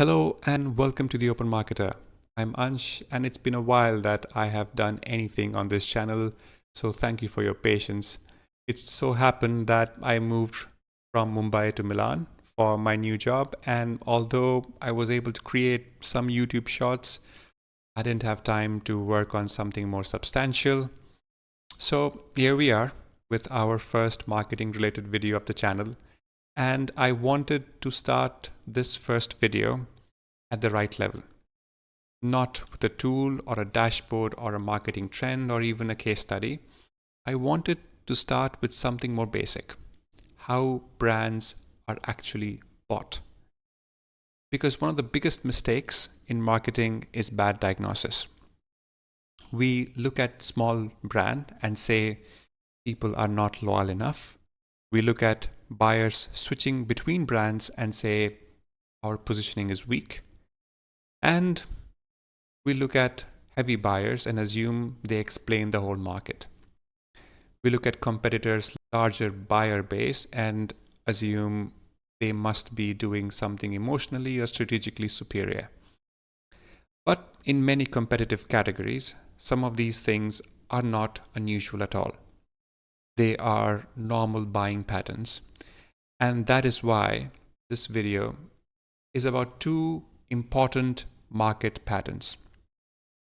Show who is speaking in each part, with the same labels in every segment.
Speaker 1: Hello and welcome to The Open Marketer. I'm Ansh and it's been a while that I have done anything on this channel, so thank you for your patience. It's so happened that I moved from Mumbai to Milan for my new job, and although I was able to create some YouTube shorts, I didn't have time to work on something more substantial. So here we are with our first marketing related video of the channel. And I wanted to start this first video at the right level, not with a tool or a dashboard or a marketing trend or even a case study. I wanted to start with something more basic: how brands are actually bought. Because one of the biggest mistakes in marketing is bad diagnosis. We look at small brand and say people are not loyal enough. We look at buyers switching between brands and say our positioning is weak. And we look at heavy buyers and assume they explain the whole market. We look at competitors' larger buyer base and assume they must be doing something emotionally or strategically superior. But in many competitive categories, some of these things are not unusual at all. They are normal buying patterns. And that is why this video is about two important market patterns: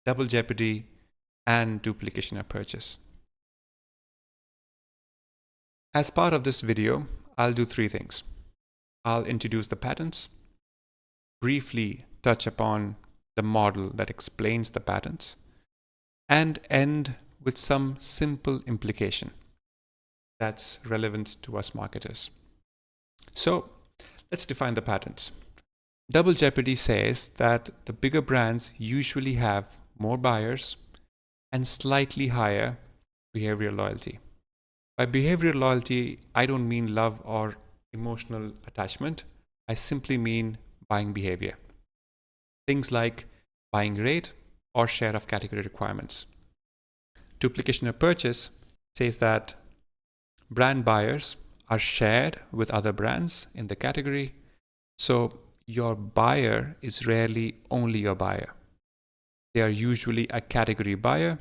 Speaker 1: Double Jeopardy and Duplication of Purchase. As part of this video, I'll do three things. I'll introduce the patterns, briefly touch upon the model that explains the patterns, and end with some simple implication that's relevant to us marketers. So let's define the patterns. Double Jeopardy says that the bigger brands usually have more buyers and slightly higher behavioral loyalty. By behavioral loyalty, I don't mean love or emotional attachment. I simply mean buying behavior. Things like buying rate or share of category requirements. Duplication of purchase says that brand buyers are shared with other brands in the category, so your buyer is rarely only your buyer. They are usually a category buyer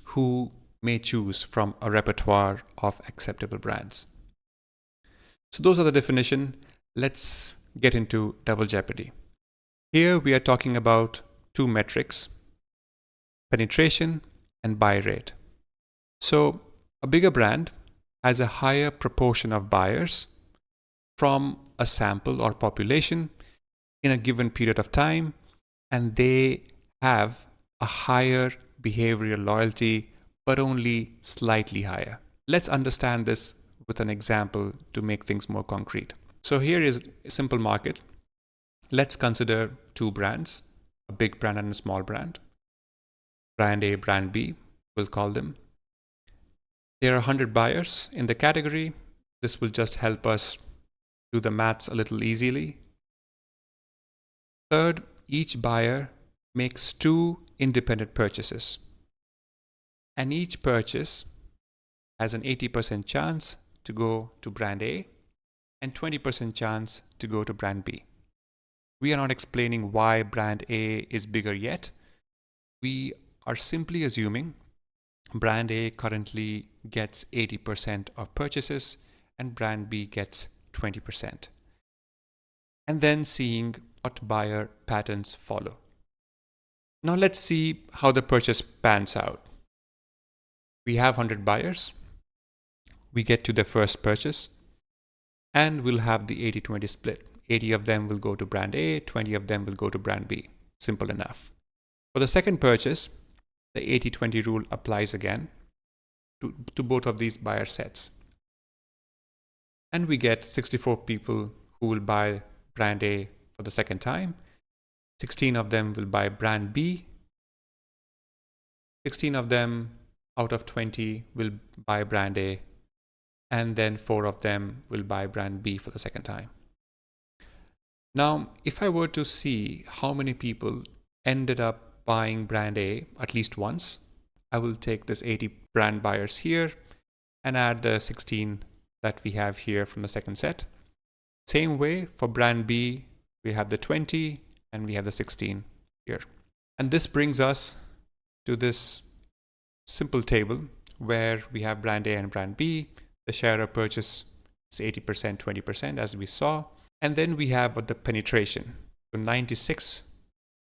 Speaker 1: who may choose from a repertoire of acceptable brands. So those are the definition. Let's get into Double Jeopardy. Here we are talking about two metrics: penetration and buy rate. So a bigger brand has a higher proportion of buyers from a sample or population in a given period of time, and they have a higher behavioral loyalty, but only slightly higher. Let's understand this with an example to make things more concrete. So here is a simple market. Let's consider two brands, a big brand and a small brand. Brand A, brand B, we'll call them. There are 100 buyers in the category. This will just help us do the maths a little easily. Third, each buyer makes two independent purchases, and each purchase has an 80% chance to go to brand A and 20% chance to go to brand B. We are not explaining why brand A is bigger yet. We are simply assuming brand A currently gets 80% of purchases and brand B gets 20%. And then seeing what buyer patterns follow. Now let's see how the purchase pans out. We have 100 buyers. We get to the first purchase and we'll have the 80-20 split. 80 of them will go to brand A, 20 of them will go to brand B. Simple enough. For the second purchase, the 80-20 rule applies again to both of these buyer sets. And we get 64 people who will buy brand A for the second time. 16 of them will buy brand B. 16 of them out of 20 will buy brand A. And then 4 of them will buy brand B for the second time. Now, if I were to see how many people ended up buying brand A at least once, I will take this 80 brand buyers here and add the 16 that we have here from the second set. Same way for brand B, We have the 20 and we have the 16 here. And this brings us to this simple table where we have brand A and brand B. The share of purchase is 80%, 20%, as we saw. And then we have the penetration. So 96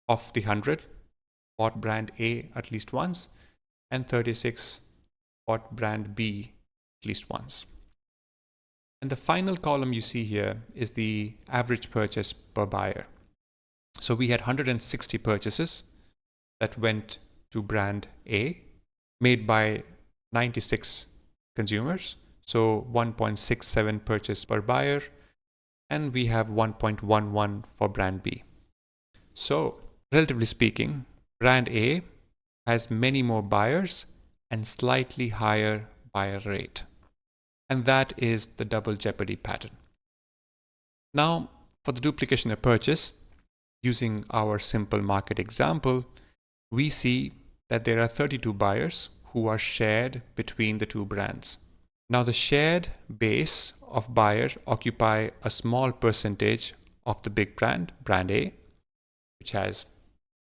Speaker 1: of the 100 bought brand A at least once, and 36 bought brand B at least once. And the final column you see here is the average purchase per buyer. So we had 160 purchases that went to brand A, made by 96 consumers. So 1.67 purchase per buyer, and we have 1.11 for brand B. So relatively speaking, brand A has many more buyers and slightly higher buyer rate. And that is the double jeopardy pattern. Now, for the duplication of purchase, using our simple market example, we see that there are 32 buyers who are shared between the two brands. Now, the shared base of buyers occupy a small percentage of the big brand, brand A, which has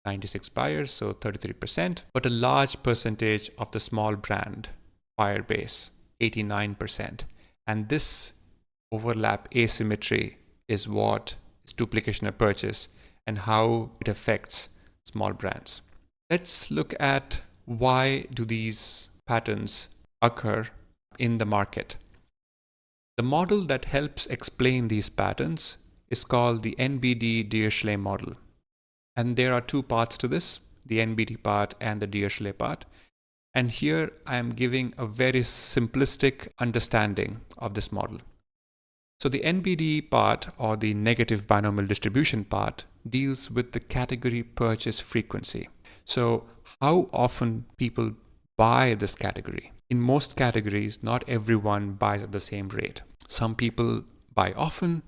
Speaker 1: 96 buyers, so 33%, but a large percentage of the small brand buyer base, 89%. And this overlap asymmetry is what is duplication of purchase and how it affects small brands. Let's look at why do these patterns occur in the market. The model that helps explain these patterns is called the NBD-Dirichlet model. And there are two parts to this, the NBD part and the Dirichlet part. And here I am giving a very simplistic understanding of this model. So the NBD part, or the negative binomial distribution part, deals with the category purchase frequency. So how often people buy this category. In most categories, not everyone buys at the same rate. Some people buy often,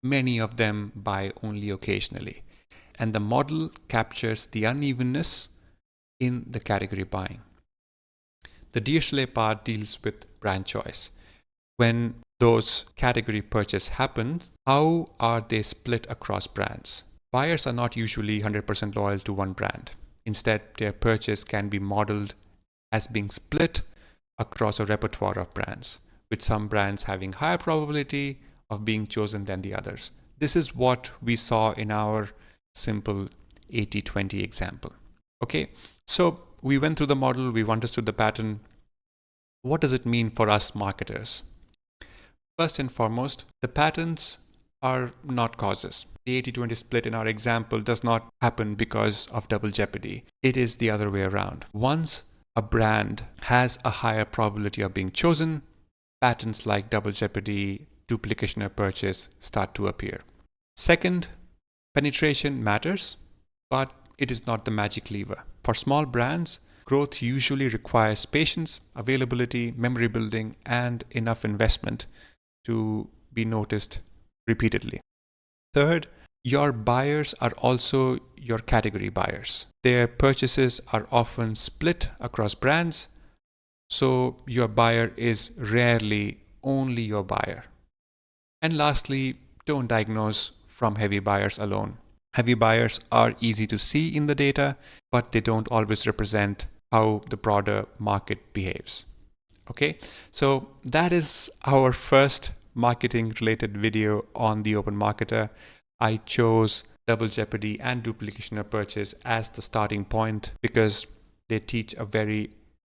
Speaker 1: many of them buy only occasionally. And the model captures the unevenness in the category buying. The Dirichlet part deals with brand choice. When those category purchase happens, how are they split across brands? Buyers are not usually 100% loyal to one brand. Instead, their purchase can be modeled as being split across a repertoire of brands, with some brands having higher probability of being chosen than the others. This is what we saw in our simple 80-20 example. Okay, so we went through the model, we've understood the pattern. What does it mean for us marketers? First and foremost, the patterns are not causes. The 80-20 split in our example does not happen because of double jeopardy. It is the other way around. Once a brand has a higher probability of being chosen, patterns like double jeopardy, duplication of purchase start to appear. Second, penetration matters, but it is not the magic lever. For small brands, growth usually requires patience, availability, memory building, and enough investment to be noticed repeatedly. Third, your buyers are also your category buyers. Their purchases are often split across brands, so your buyer is rarely only your buyer. And lastly, don't diagnose from heavy buyers alone. Heavy buyers are easy to see in the data, but they don't always represent how the broader market behaves. Okay, so that is our first marketing related video on the Open Marketer. I chose double jeopardy and duplication of purchase as the starting point because they teach a very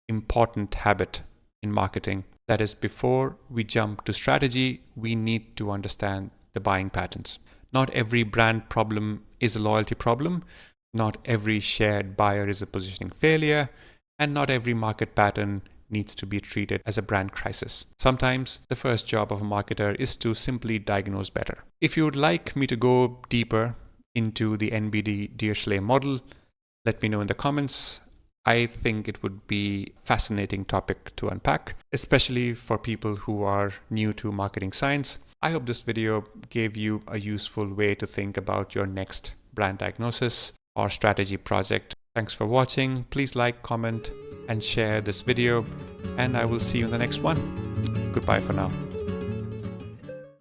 Speaker 1: important habit in marketing. That is, before we jump to strategy, we need to understand the buying patterns. Not every brand problem is a loyalty problem. Not every shared buyer is a positioning failure. And not every market pattern needs to be treated as a brand crisis. Sometimes the first job of a marketer is to simply diagnose better. If you would like me to go deeper into the NBD-Dirichlet model, let me know in the comments. I think it would be a fascinating topic to unpack, especially for people who are new to marketing science. I hope this video gave you a useful way to think about your next brand diagnosis or strategy project. Thanks for watching. Please like, comment, and share this video, and I will see you in the next one. Goodbye for now.